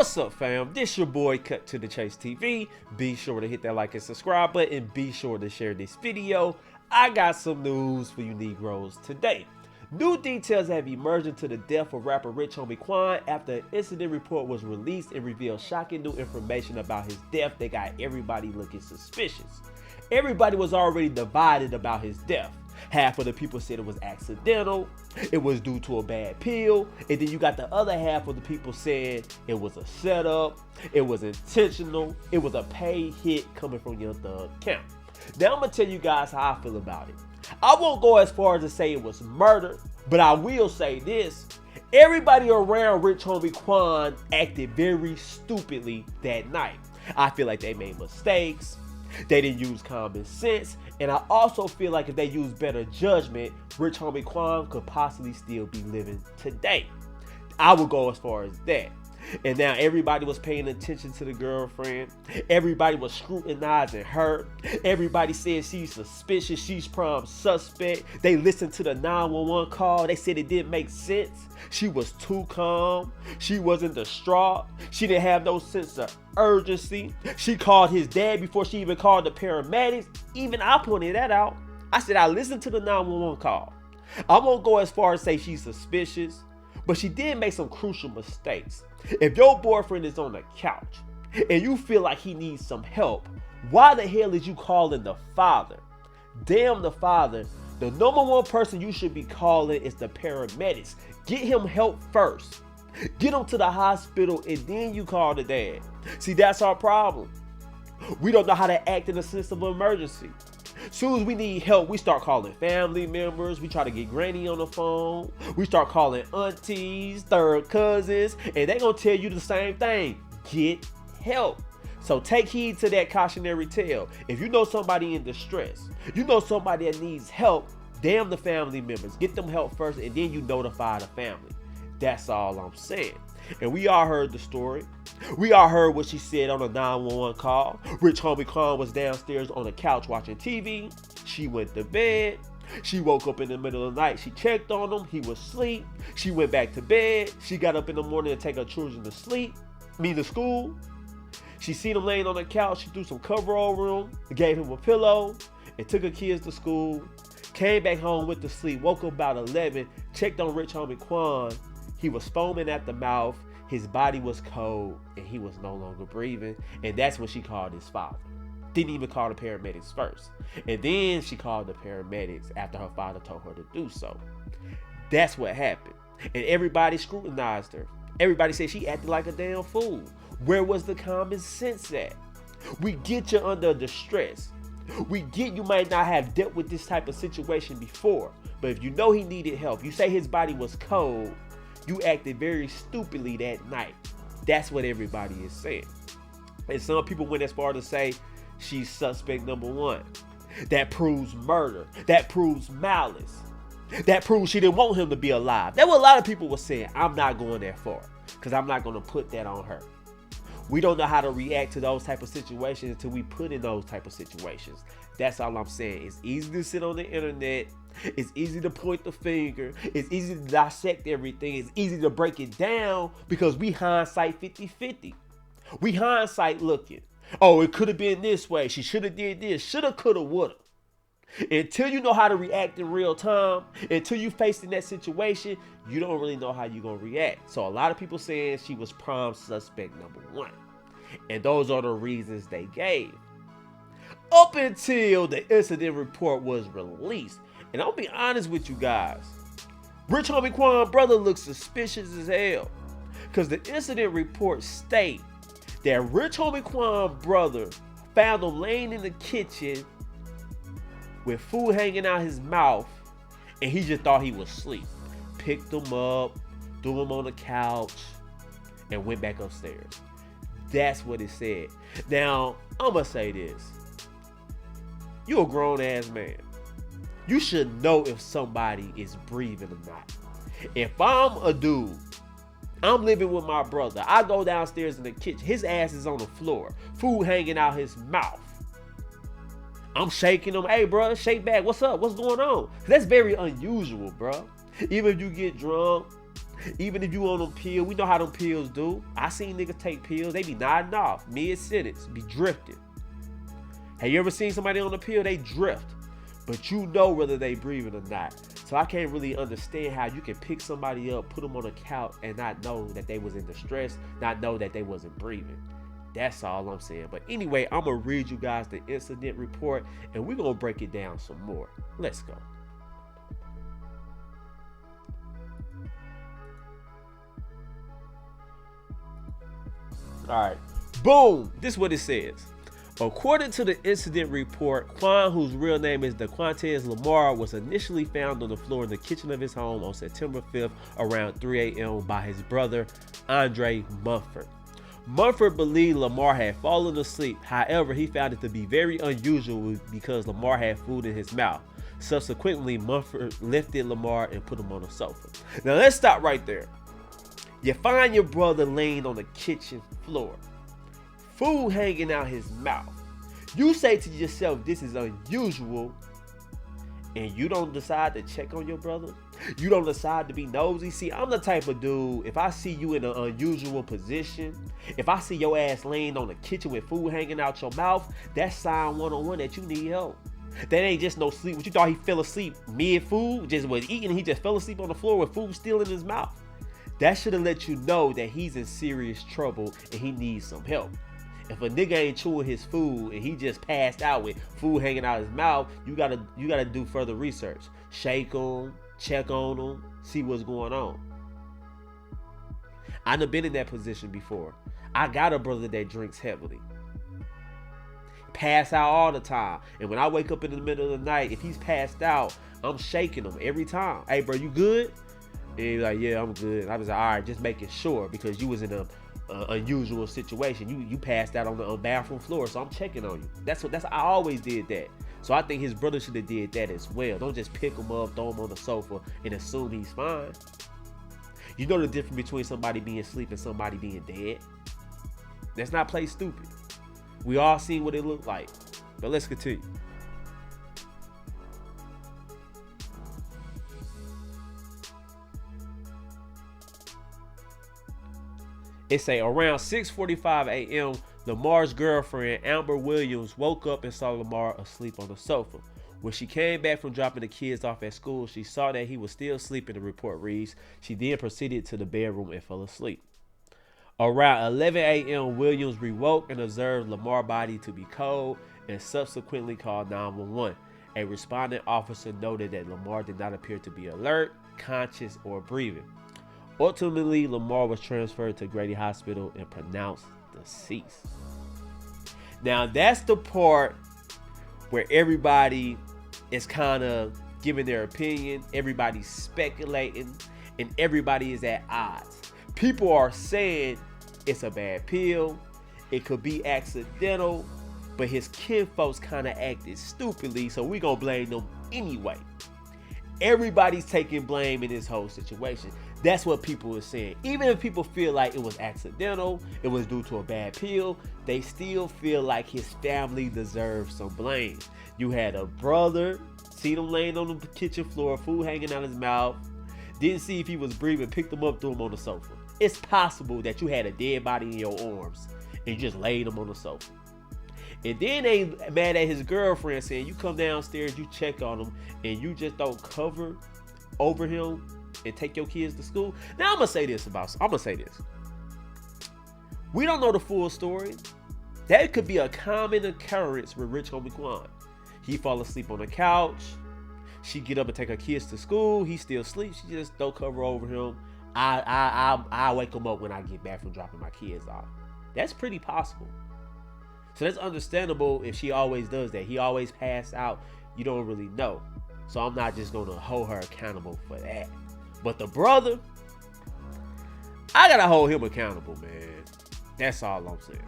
What's up, fam? This your boy Cut to the Chase TV. Be sure to hit that like and subscribe button. Be sure to share this video. I got some news for you Negroes today. New details have emerged into the death of rapper Rich Homie Quan after an incident report was released and revealed shocking new information about his death that got everybody looking suspicious. Everybody was already divided about his death. Half of the people said it was accidental, it was due to a bad pill, and then you got the other half of the people saying it was a setup, it was intentional, it was a paid hit coming from Young Thug camp. Now I'm gonna tell you guys how I feel about it. I won't go as far as to say it was murder, but I will say this. Everybody around Rich Homie Quan acted very stupidly that night. I feel like they made mistakes, they didn't use common sense, and I also feel like if they used better judgment, Rich Homie Quan could possibly still be living today. I would go as far as that. And now everybody was paying attention to the girlfriend. Everybody was scrutinizing her. Everybody said she's suspicious. She's prime suspect. They listened to the 911 call. They said it didn't make sense. She was too calm. She wasn't distraught. She didn't have no sense of urgency. She called his dad before she even called the paramedics. Even I pointed that out. I said I listened to the 911 call. I won't go as far as say she's suspicious, but she did make some crucial mistakes. If your boyfriend is on the couch and you feel like he needs some help, why the hell is you calling the father? Damn the father. The number one person you should be calling is the paramedics. Get him help first. Get him to the hospital and then you call the dad. See, that's our problem. We don't know how to act in a sense of emergency. Soon as we need help, we start calling family members. We try to get granny on the phone. We start calling aunties, third cousins, and they're going to tell you the same thing. Get help. So take heed to that cautionary tale. If you know somebody in distress, you know somebody that needs help, damn the family members. Get them help first, and then you notify the family. That's all I'm saying. And we all heard the story. We all heard what she said on the 911 call. Rich Homie Quan was downstairs on the couch watching TV. She went to bed. She woke up in the middle of the night. She checked on him. He was asleep. She went back to bed. She got up in the morning to take her children to school. She seen him laying on the couch. She threw some cover over him, gave him a pillow, and took her kids to school. Came back home, went to sleep, woke up about 11, checked on Rich Homie Quan. He was foaming at the mouth. His body was cold and he was no longer breathing. And that's when she called his father. Didn't even call the paramedics first. And then she called the paramedics after her father told her to do so. That's what happened. And everybody scrutinized her. Everybody said she acted like a damn fool. Where was the common sense at? We get you under distress. We get you might not have dealt with this type of situation before. But if you know he needed help, you say his body was cold, you acted very stupidly that night. That's what everybody is saying. And some people went as far to say she's suspect number one. That proves murder. That proves malice. That proves she didn't want him to be alive. That's what a lot of people were saying. I'm not going that far because I'm not going to put that on her. We don't know how to react to those type of situations until we put in those type of situations. That's all I'm saying. It's easy to sit on the internet. It's easy to point the finger. It's easy to dissect everything. It's easy to break it down because we hindsight 50-50. We hindsight looking. Oh, it could have been this way. She should have did this. Shoulda, coulda, woulda. Until you know how to react in real time, until you faced in that situation, you don't really know how you're going to react. So a lot of people saying she was prime suspect number one. And those are the reasons they gave. Up until the incident report was released. And I'll be honest with you guys. Rich Homie Quan brother looks suspicious as hell. Because the incident report state that Rich Homie Quan brother found him laying in the kitchen with food hanging out his mouth, and he just thought he was asleep. Picked him up, threw him on the couch, and went back upstairs. That's what it said. Now, I'm going to say this. You a grown ass man. You should know if somebody is breathing or not. If I'm a dude, I'm living with my brother. I go downstairs in the kitchen. His ass is on the floor. Food hanging out his mouth. I'm shaking him. Hey, bro, shake back. What's up? What's going on? That's very unusual, bro. Even if you get drunk, Even if you on them pills, we know how them pills do. I seen niggas take pills, they be nodding off, mid-sentence, be drifting. Have you ever seen somebody on the pill? They drift, but you know whether they breathing or not. So I can't really understand how you can pick somebody up, put them on a couch, and not know that they was in distress, not know that they wasn't breathing. That's all I'm saying. But anyway, I'm going to read you guys the incident report, and we're going to break it down some more. Let's go. All right. Boom. This is what it says. According to the incident report, Quan, whose real name is DeQuantes Lamar, was initially found on the floor in the kitchen of his home on September 5th around 3 a.m. by his brother, Andre Mumford. Mumford believed Lamar had fallen asleep. However, he found it to be very unusual because Lamar had food in his mouth. Subsequently, Mumford lifted Lamar and put him on the sofa. Now let's stop right there. You find your brother laying on the kitchen floor, food hanging out his mouth. You say to yourself, this is unusual, and you don't decide to check on your brother? You don't decide to be nosy? See, I'm the type of dude, if I see you in an unusual position, if I see your ass laying on the kitchen with food hanging out your mouth, that's sign 101 that you need help. That ain't just no sleep. What you thought he fell asleep mid-food, just was eating, and he just fell asleep on the floor with food still in his mouth? That should have let you know that he's in serious trouble and he needs some help. If a nigga ain't chewing his food and he just passed out with food hanging out his mouth, you gotta do further research. Shake him, check on him, see what's going on. I done been in that position before. I got a brother that drinks heavily. Pass out all the time. And when I wake up in the middle of the night, if he's passed out, I'm shaking him every time. Hey bro, you good? And he's like, yeah, I'm good. I was like, all right, just making sure because you was in a unusual situation. You passed out on the bathroom floor, so I'm checking on you. I always did that. So I think his brother should have did that as well. Don't just pick him up, throw him on the sofa, and assume he's fine. You know the difference between somebody being asleep and somebody being dead. Let's not play stupid. We all seen what it looked like. But let's continue. It say around 6:45 a.m., Lamar's girlfriend, Amber Williams, woke up and saw Lamar asleep on the sofa. When she came back from dropping the kids off at school, she saw that he was still sleeping, the report reads. She then proceeded to the bedroom and fell asleep. Around 11 a.m., Williams rewoke and observed Lamar's body to be cold and subsequently called 911. A responding officer noted that Lamar did not appear to be alert, conscious, or breathing. Ultimately, Lamar was transferred to Grady Hospital and pronounced deceased. Now, that's the part where everybody is kind of giving their opinion, everybody's speculating, and everybody is at odds. People are saying it's a bad pill, it could be accidental, but his kinfolks kind of acted stupidly, so we're going to blame them anyway. Everybody's taking blame in this whole situation. That's what people are saying. Even if people feel like it was accidental, it was due to a bad pill, they still feel like his family deserves some blame. You had a brother, seen him laying on the kitchen floor, food hanging out his mouth, didn't see if he was breathing, picked him up, threw him on the sofa. It's possible that you had a dead body in your arms and you just laid him on the sofa. And then they mad at his girlfriend saying, you come downstairs, you check on him, and you just don't cover over him and take your kids to school. Now I'm gonna say this. We don't know the full story. That could be a common occurrence with rich homie Quan. He fall asleep on the couch. She get up and take her kids to school. He still sleeps. She just don't cover over him. I wake him up when I get back from dropping my kids off. That's pretty possible. So that's understandable if she always does that. He always pass out. You don't really know. So I'm not just going to hold her accountable for that. But the brother, I got to hold him accountable, man. That's all I'm saying.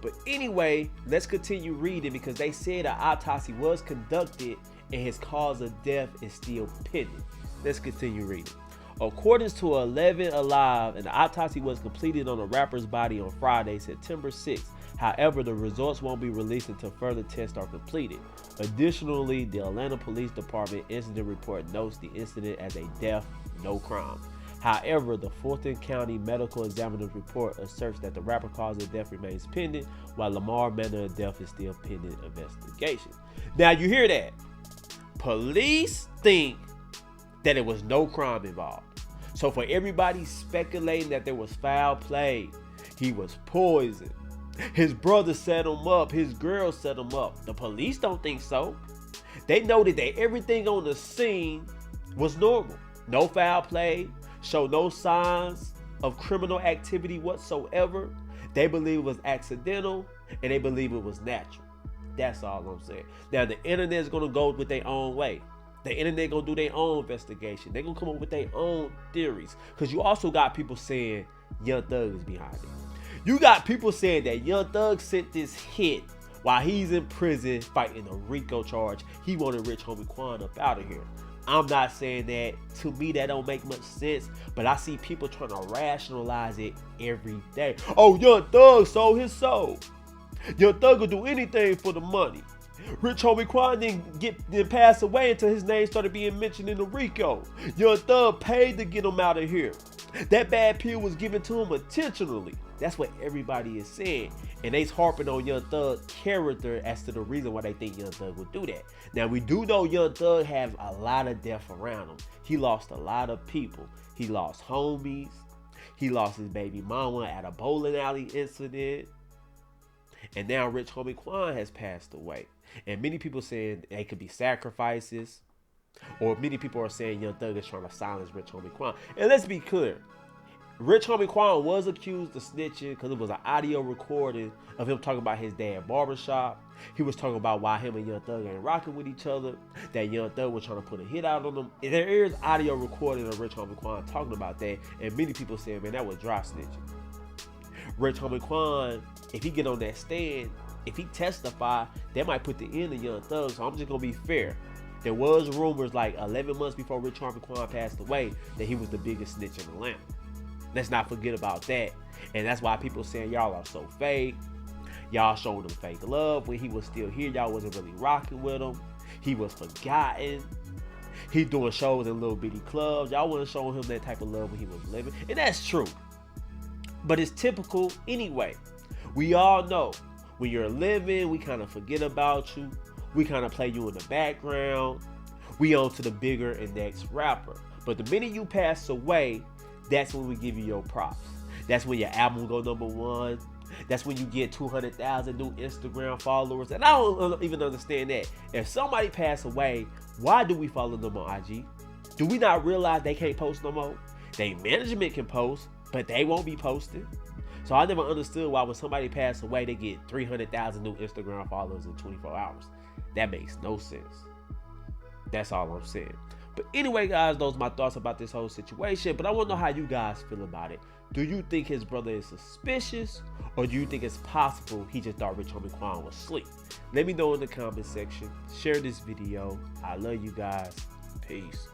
But anyway, let's continue reading because they said an autopsy was conducted and his cause of death is still pending. Let's continue reading. According to 11 Alive, an autopsy was completed on the rapper's body on Friday, September 6th. However, the results won't be released until further tests are completed. Additionally, the Atlanta Police Department incident report notes the incident as a death, no crime. However, the Fulton County Medical Examiner's report asserts that the rapper cause of death remains pending, while Lamar manner of death is still pending investigation. Now you hear that? Police think that it was no crime involved. So for everybody speculating that there was foul play, he was poisoned, his brother set him up, his girl set him up, the police don't think so. They noted that everything on the scene was normal. No foul play, show no signs of criminal activity whatsoever. They believe it was accidental, and they believe it was natural. That's all I'm saying. Now the internet is gonna go with their own way. The internet gonna do their own investigation. They're gonna come up with their own theories. Because you also got people saying Young Thug is behind it. You got people saying that Young Thug sent this hit while he's in prison fighting a RICO charge. He wanted Rich Homie Quan up out of here. I'm not saying that. To me, that don't make much sense. But I see people trying to rationalize it every day. Oh, Young Thug sold his soul. Young Thug will do anything for the money. Rich Homie Quan didn't pass away until his name started being mentioned in the RICO. Young Thug paid to get him out of here. That bad pill was given to him intentionally. That's what everybody is saying. And they's harping on Young Thug's character as to the reason why they think Young Thug would do that. Now, we do know Young Thug has a lot of death around him. He lost a lot of people. He lost homies. He lost his baby mama at a bowling alley incident. And now Rich Homie Quan has passed away. And many people saying they could be sacrifices. Or many people are saying Young Thug is trying to silence Rich Homie Quan. And let's be clear. Rich Homie Quan was accused of snitching because it was an audio recording of him talking about his dad barbershop. He was talking about why him and Young Thug ain't rocking with each other. That Young Thug was trying to put a hit out on him. And there is audio recording of Rich Homie Quan talking about that. And many people saying, man, that was dry snitching. Rich Homie Quan, if he get on that stand, if he testify, that might put the end of Young Thug. So I'm just going to be fair. There was rumors like 11 months before Rich Homie Quan passed away that he was the biggest snitch in Atlanta. Let's not forget about that. And that's why people saying y'all are so fake. Y'all showing him fake love. When he was still here, y'all wasn't really rocking with him. He was forgotten. He doing shows in little bitty clubs. Y'all wasn't showing him that type of love when he was living. And that's true. But it's typical anyway. We all know when you're living, we kind of forget about you. We kind of play you in the background. We on to the bigger and next rapper. But the minute you pass away, that's when we give you your props. That's when your album go #1. That's when you get 200,000 new Instagram followers. And I don't even understand that. If somebody passed away, why do we follow them on IG? Do we not realize they can't post no more? They management can post, but they won't be posting. So I never understood why when somebody passed away, they get 300,000 new Instagram followers in 24 hours. That makes no sense. That's all I'm saying. But anyway, guys, those are my thoughts about this whole situation. But I want to know how you guys feel about it. Do you think his brother is suspicious? Or do you think it's possible he just thought Rich Homie Quan was asleep? Let me know in the comment section. Share this video. I love you guys. Peace.